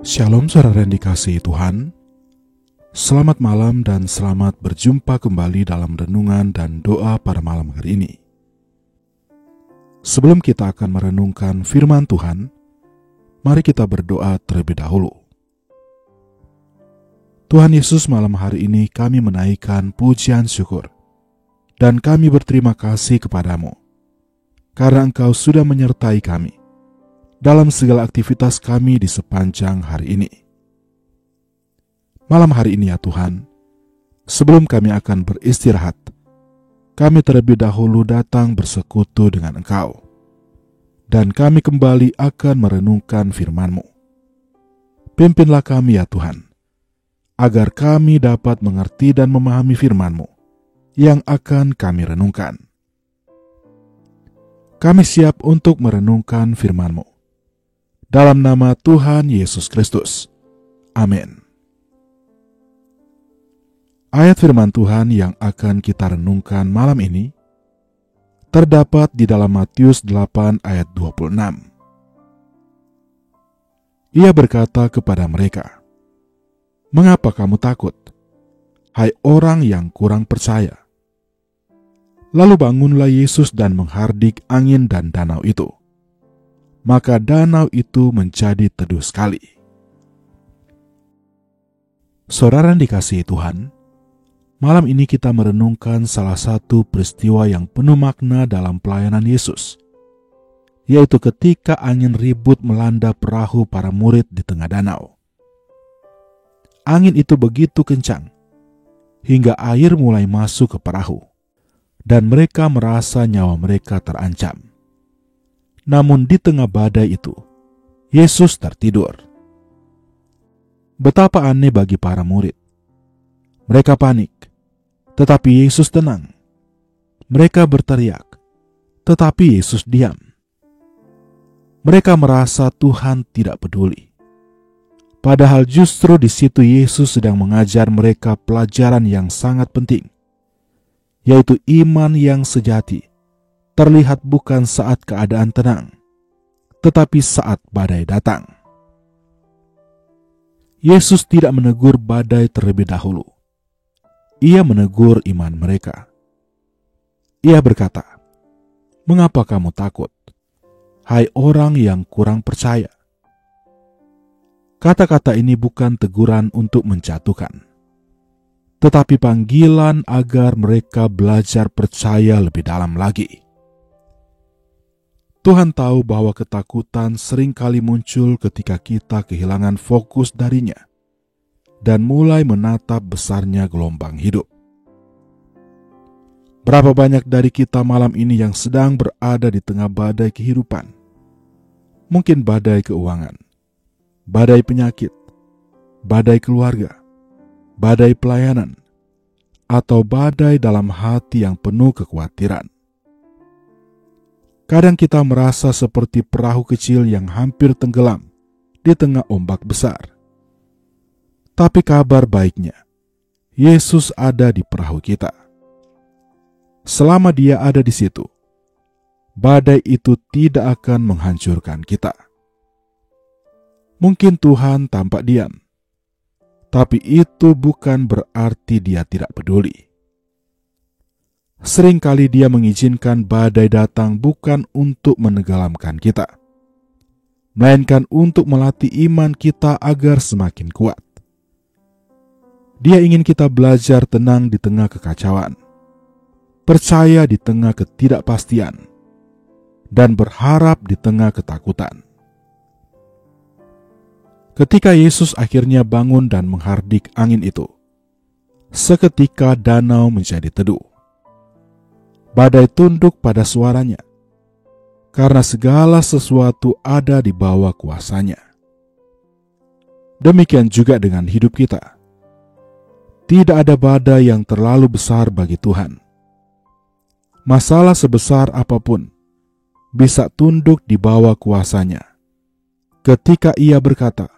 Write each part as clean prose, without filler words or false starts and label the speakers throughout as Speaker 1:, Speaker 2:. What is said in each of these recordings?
Speaker 1: Shalom saudara yang dikasihi Tuhan. Selamat malam dan selamat berjumpa kembali dalam renungan dan doa pada malam hari ini. Sebelum kita akan merenungkan firman Tuhan, mari kita berdoa terlebih dahulu. Tuhan Yesus, malam hari ini kami menaikkan pujian syukur dan kami berterima kasih kepadamu karena Engkau sudah menyertai kami dalam segala aktivitas kami di sepanjang hari ini. Malam hari ini ya Tuhan, sebelum kami akan beristirahat, kami terlebih dahulu datang bersekutu dengan Engkau, dan kami kembali akan merenungkan firman-Mu. Pimpinlah kami ya Tuhan, agar kami dapat mengerti dan memahami firman-Mu yang akan kami renungkan. Kami siap untuk merenungkan firman-Mu. Dalam nama Tuhan Yesus Kristus. Amin. Ayat firman Tuhan yang akan kita renungkan malam ini terdapat di dalam Matius 8 ayat 26. Ia berkata kepada mereka, "Mengapa kamu takut, hai orang yang kurang percaya?" Lalu bangunlah Yesus dan menghardik angin dan danau itu. Maka danau itu menjadi teduh sekali. Saudara yang dikasihi Tuhan, malam ini kita merenungkan salah satu peristiwa yang penuh makna dalam pelayanan Yesus, yaitu ketika angin ribut melanda perahu para murid di tengah danau. Angin itu begitu kencang, hingga air mulai masuk ke perahu, dan mereka merasa nyawa mereka terancam. Namun di tengah badai itu, Yesus tertidur. Betapa aneh bagi para murid. Mereka panik, tetapi Yesus tenang. Mereka berteriak, tetapi Yesus diam. Mereka merasa Tuhan tidak peduli. Padahal justru di situ Yesus sedang mengajar mereka pelajaran yang sangat penting, yaitu iman yang sejati terlihat bukan saat keadaan tenang, tetapi saat badai datang. Yesus tidak menegur badai terlebih dahulu. Ia menegur iman mereka. Ia berkata, "Mengapa kamu takut, hai orang yang kurang percaya?" Kata-kata ini bukan teguran untuk menjatuhkan, tetapi panggilan agar mereka belajar percaya lebih dalam lagi. Tuhan tahu bahwa ketakutan seringkali muncul ketika kita kehilangan fokus darinya dan mulai menatap besarnya gelombang hidup. Berapa banyak dari kita malam ini yang sedang berada di tengah badai kehidupan? Mungkin badai keuangan, badai penyakit, badai keluarga, badai pelayanan, atau badai dalam hati yang penuh kekhawatiran. Kadang kita merasa seperti perahu kecil yang hampir tenggelam di tengah ombak besar. Tapi kabar baiknya, Yesus ada di perahu kita. Selama Dia ada di situ, badai itu tidak akan menghancurkan kita. Mungkin Tuhan tampak diam, tapi itu bukan berarti Dia tidak peduli. Seringkali Dia mengizinkan badai datang bukan untuk menenggelamkan kita, melainkan untuk melatih iman kita agar semakin kuat. Dia ingin kita belajar tenang di tengah kekacauan, percaya di tengah ketidakpastian, dan berharap di tengah ketakutan. Ketika Yesus akhirnya bangun dan menghardik angin itu, seketika danau menjadi teduh. Badai tunduk pada suaranya, karena segala sesuatu ada di bawah kuasanya. Demikian juga dengan hidup kita. Tidak ada badai yang terlalu besar bagi Tuhan. Masalah sebesar apapun bisa tunduk di bawah kuasanya ketika Ia berkata,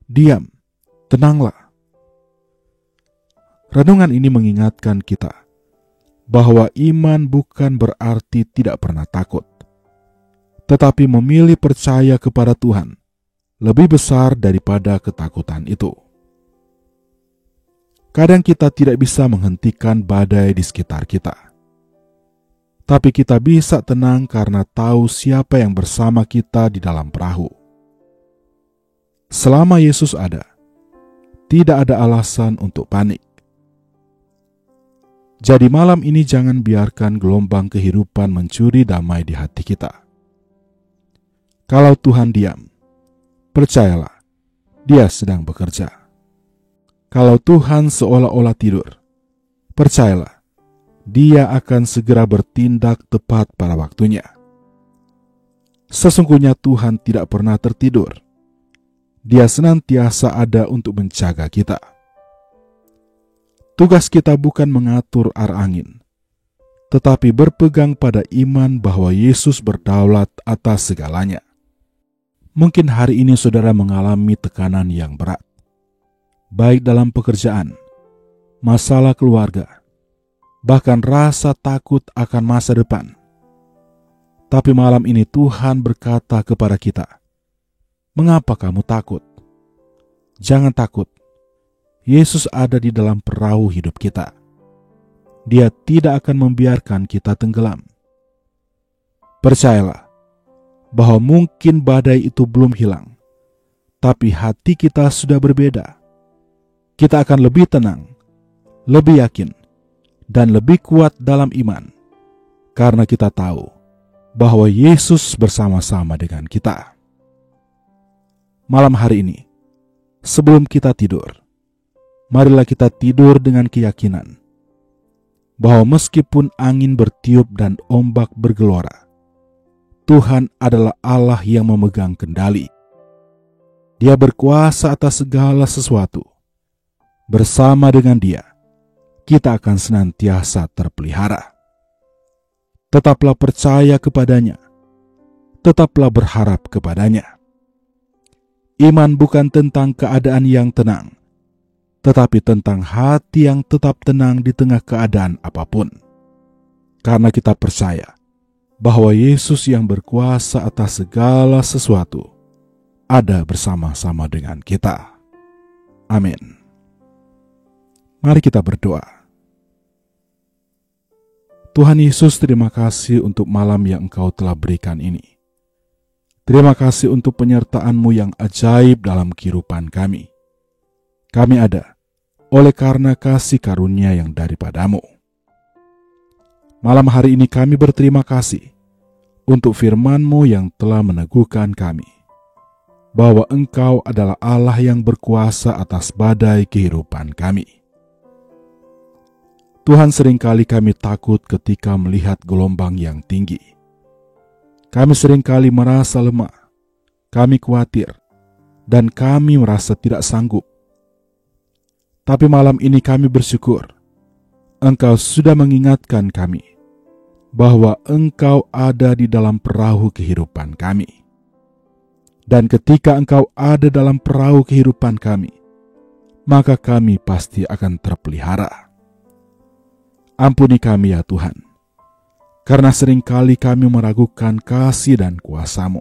Speaker 1: "Diam, tenanglah." Renungan ini mengingatkan kita bahwa iman bukan berarti tidak pernah takut, tetapi memilih percaya kepada Tuhan lebih besar daripada ketakutan itu. Kadang kita tidak bisa menghentikan badai di sekitar kita, tapi kita bisa tenang karena tahu siapa yang bersama kita di dalam perahu. Selama Yesus ada, tidak ada alasan untuk panik. Jadi malam ini jangan biarkan gelombang kehidupan mencuri damai di hati kita. Kalau Tuhan diam, percayalah, Dia sedang bekerja. Kalau Tuhan seolah-olah tidur, percayalah, Dia akan segera bertindak tepat pada waktunya. Sesungguhnya Tuhan tidak pernah tertidur. Dia senantiasa ada untuk menjaga kita. Tugas kita bukan mengatur arah angin, tetapi berpegang pada iman bahwa Yesus berdaulat atas segalanya. Mungkin hari ini saudara mengalami tekanan yang berat, baik dalam pekerjaan, masalah keluarga, bahkan rasa takut akan masa depan. Tapi malam ini Tuhan berkata kepada kita, "Mengapa kamu takut? Jangan takut. Yesus ada di dalam perahu hidup kita. Dia tidak akan membiarkan kita tenggelam." Percayalah bahwa mungkin badai itu belum hilang, tapi hati kita sudah berbeda. Kita akan lebih tenang, lebih yakin, dan lebih kuat dalam iman, karena kita tahu bahwa Yesus bersama-sama dengan kita. Malam hari ini, sebelum kita tidur, marilah kita tidur dengan keyakinan bahwa meskipun angin bertiup dan ombak bergelora, Tuhan adalah Allah yang memegang kendali. Dia berkuasa atas segala sesuatu. Bersama dengan Dia, kita akan senantiasa terpelihara. Tetaplah percaya kepadanya. Tetaplah berharap kepadanya. Iman bukan tentang keadaan yang tenang, tetapi tentang hati yang tetap tenang di tengah keadaan apapun. Karena kita percaya bahwa Yesus yang berkuasa atas segala sesuatu ada bersama-sama dengan kita. Amin. Mari kita berdoa. Tuhan Yesus, terima kasih untuk malam yang Engkau telah berikan ini. Terima kasih untuk penyertaan-Mu yang ajaib dalam kehidupan kami. Kami ada oleh karena kasih karunia yang daripada-Mu. Malam hari ini kami berterima kasih untuk firman-Mu yang telah meneguhkan kami, bahwa Engkau adalah Allah yang berkuasa atas badai kehidupan kami. Tuhan, seringkali kami takut ketika melihat gelombang yang tinggi. Kami seringkali merasa lemah, kami khawatir, dan kami merasa tidak sanggup. Tapi malam ini kami bersyukur, Engkau sudah mengingatkan kami bahwa Engkau ada di dalam perahu kehidupan kami. Dan ketika Engkau ada dalam perahu kehidupan kami, maka kami pasti akan terpelihara. Ampuni kami ya Tuhan, karena seringkali kami meragukan kasih dan kuasa-Mu.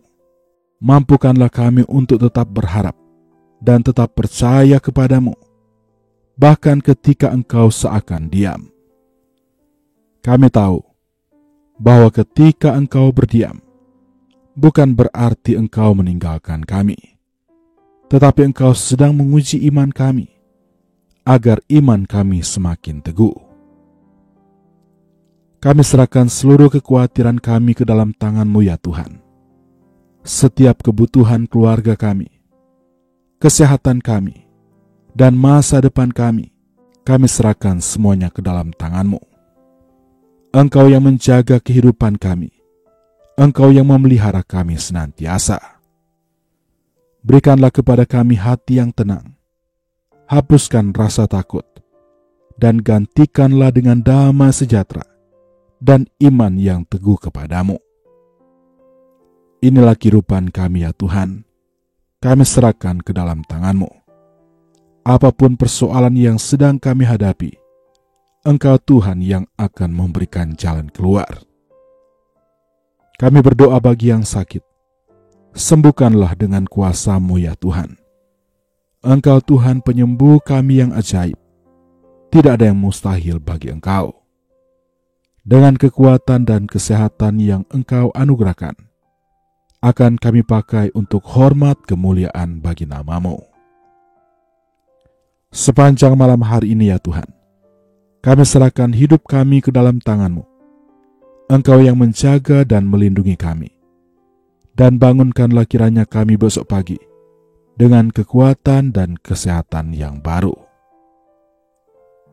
Speaker 1: Mampukanlah kami untuk tetap berharap dan tetap percaya kepada-Mu, bahkan ketika Engkau seakan diam. Kami tahu bahwa ketika Engkau berdiam, bukan berarti Engkau meninggalkan kami, tetapi Engkau sedang menguji iman kami, agar iman kami semakin teguh. Kami serahkan seluruh kekhawatiran kami ke dalam tangan-Mu ya Tuhan. Setiap kebutuhan keluarga kami, kesehatan kami, dan masa depan kami serahkan semuanya ke dalam tangan-Mu. Engkau yang menjaga kehidupan kami, Engkau yang memelihara kami senantiasa. Berikanlah kepada kami hati yang tenang, hapuskan rasa takut, dan gantikanlah dengan damai sejahtera dan iman yang teguh kepada-Mu. Inilah kehidupan kami ya Tuhan, kami serahkan ke dalam tangan-Mu. Apapun persoalan yang sedang kami hadapi, Engkau Tuhan yang akan memberikan jalan keluar. Kami berdoa bagi yang sakit, Sembuhkanlah dengan kuasa-Mu ya Tuhan. Engkau Tuhan penyembuh kami yang ajaib. Tidak ada yang mustahil bagi Engkau. Dengan kekuatan dan kesehatan yang Engkau anugerahkan, akan kami pakai untuk hormat kemuliaan bagi nama-Mu. Sepanjang malam hari ini ya Tuhan, kami serahkan hidup kami ke dalam tangan-Mu. Engkau yang menjaga dan melindungi kami. Dan bangunkanlah kiranya kami besok pagi dengan kekuatan dan kesehatan yang baru.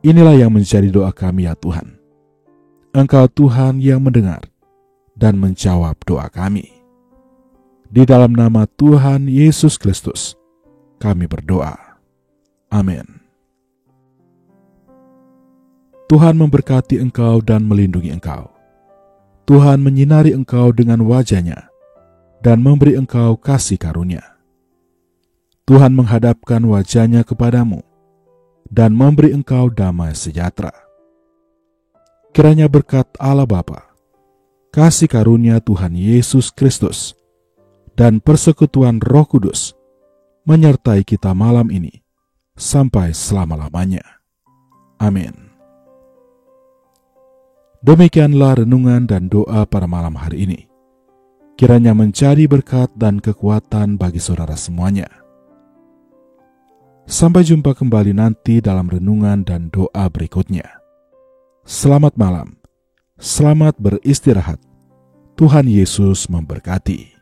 Speaker 1: Inilah yang menjadi doa kami ya Tuhan. Engkau Tuhan yang mendengar dan menjawab doa kami. Di dalam nama Tuhan Yesus Kristus, kami berdoa. Amin. Tuhan memberkati engkau dan melindungi engkau. Tuhan menyinari engkau dengan wajah-Nya dan memberi engkau kasih karunia. Tuhan menghadapkan wajah-Nya kepadamu dan memberi engkau damai sejahtera. Kiranya berkat Allah Bapa, kasih karunia Tuhan Yesus Kristus, dan persekutuan Roh Kudus menyertai kita malam ini sampai selama-lamanya. Amin. Demikianlah renungan dan doa pada malam hari ini. Kiranya menjadi berkat dan kekuatan bagi saudara semuanya. Sampai jumpa kembali nanti dalam renungan dan doa berikutnya. Selamat malam, selamat beristirahat. Tuhan Yesus memberkati.